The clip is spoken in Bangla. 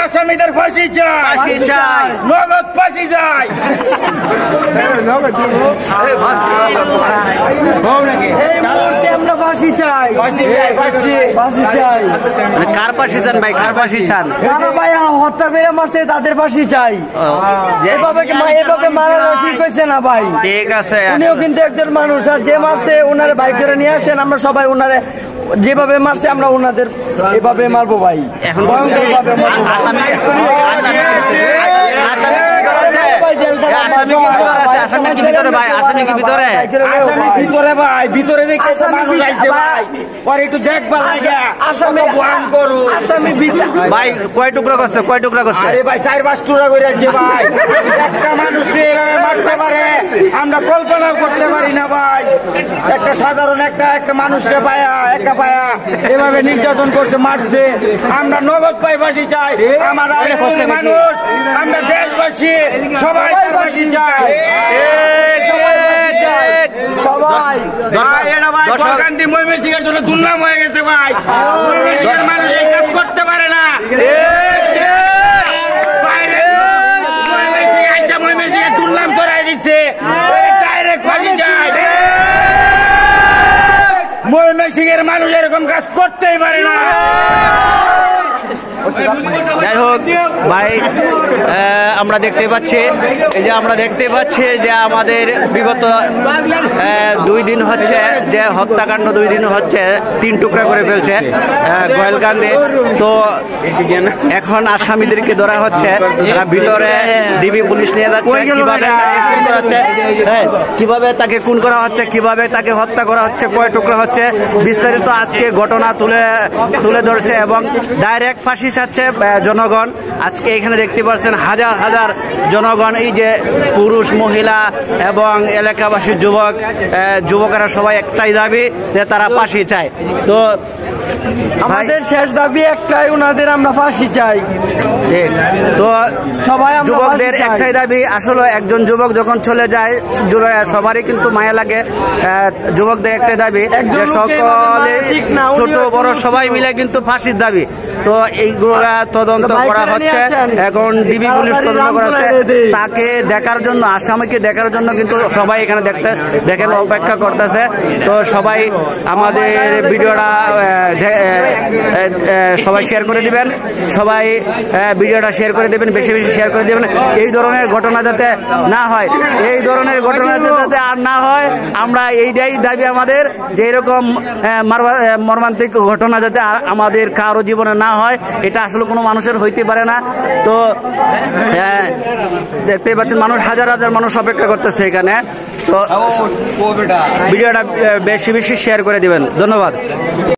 আসামিদের ফাঁসি চাই, নগদ ফাঁসি চাই। আমরা ফাঁসি চাই, ফাঁসি চাই। কার ফাঁসি চান ভাই? কার ফাঁসি চান? ভাই হত্যা করে মারছে তাদের ফাঁসি চাই। এভাবে মারানো ঠিক হয়েছে না ভাই। ঠিক আছে, উনিও কিন্তু একজন মানুষ, আর যে মারছে ওনারে বাইক করে নিয়ে আসেন, আমরা সবাই ওনারে যেভাবে মারছে আমরা ওনাদের এভাবে মারবো ভাই। এখন ভিতরে দেখছে মানুষ আইছে ভাই, পরে একটু দেখবার লাগে ভাই কয় টুকরা করছে? কয় টুকরা করছে? আরে ভাই 4-5 টুকরা করে আছে ভাই। একটা মানুষ এভাবে মারতে পারে আমরা কল্পনাও করতে পারি না ভাই। একটা সাধারণ একটা মানুষকে পায়া একা পায়া এভাবে নির্যাতন করতে মারছে। আমরা নগদ পাই ফাঁসি চাই। আমরা মানুষ, আমরা দেশবাসী সবাই তার ফাঁসি চাই। সবাই গান্ধী ময়মনসিংহের জন্য দুর্নাম হয়ে গেছে ভাই। ময়মনসিংহের মানুষ এই কাজ করতে পারে না। ময়মনসিংহে দুর্নাম চড়াই দিচ্ছে, ডাইরেক্ট ফাঁসি চাই। ময়মনসিংহের মানুষ এরকম কাজ করতেই পারে না। যাই হোক ভাই, আমরা দেখতে পাচ্ছি যে আমাদের বিগত 2 দিন হচ্ছে যে হত্যাকাণ্ড, 2 দিন হচ্ছে 3 টুকরা করে ফেলছে গোয়েলকান্দে। তো এখন আসামিদেরকে ধরা হচ্ছে, ভিতরে ডিবি পুলিশ নিয়ে যাচ্ছে। কিভাবে তাকে খুন করা হচ্ছে, কিভাবে তাকে হত্যা করা হচ্ছে, কয় টুকরা হচ্ছে, বিস্তারিত আজকে ঘটনা তুলে ধরছে এবং ডাইরেক্ট ফাঁসি চাচ্ছে জনগণ। আজকে এখানে দেখতে পাচ্ছেন হাজার হাজার জনগণ, এই যে পুরুষ, মহিলা এবং এলাকাবাসী, যুবকেরা সবাই একটাই দাবি যে তারা ফাঁসি চায়। তো আমাদের শেষ দাবি একটাই, ওনাদের আমরা ফাঁসি চাই। তো সবাই যুবকদের একটাই দাবি, আসলে একজন যুবক যখন চলে যায় সবারই কিন্তু মায়া লাগে। যুবকদের একটাই দাবি যে সকলে ছোট বড় সবাই মিলে কিন্তু ফাঁসির দাবি। তো এইগুলা তদন্ত করা হচ্ছে, এখন ডিবি পুলিশ তদন্ত করা হচ্ছে। তাকে দেখার জন্য, আসামিকে দেখার জন্য কিন্তু সবাই এখানে দেখেন অপেক্ষা করতেছে। তো সবাই আমাদের ভিডিওটা সবাই শেয়ার করে দিবেন, সবাই ভিডিওটা শেয়ার করে দেবেন, বেশি বেশি শেয়ার করে দেবেন। এই ধরনের ঘটনা যাতে না হয়, এই ধরনের ঘটনা যাতে আর না হয়, আমরা এইটাই দাবি আমাদের, যে এরকম মর্মান্তিক ঘটনা যাতে আমাদের কারো জীবনে না হয়। এটা আসলে কোনো মানুষের হইতে পারে না। তো দেখতেই পাচ্ছেন মানুষ, হাজার হাজার মানুষ অপেক্ষা করতেছে এখানে। তো ভিডিওটা বেশি বেশি শেয়ার করে দিবেন। ধন্যবাদ।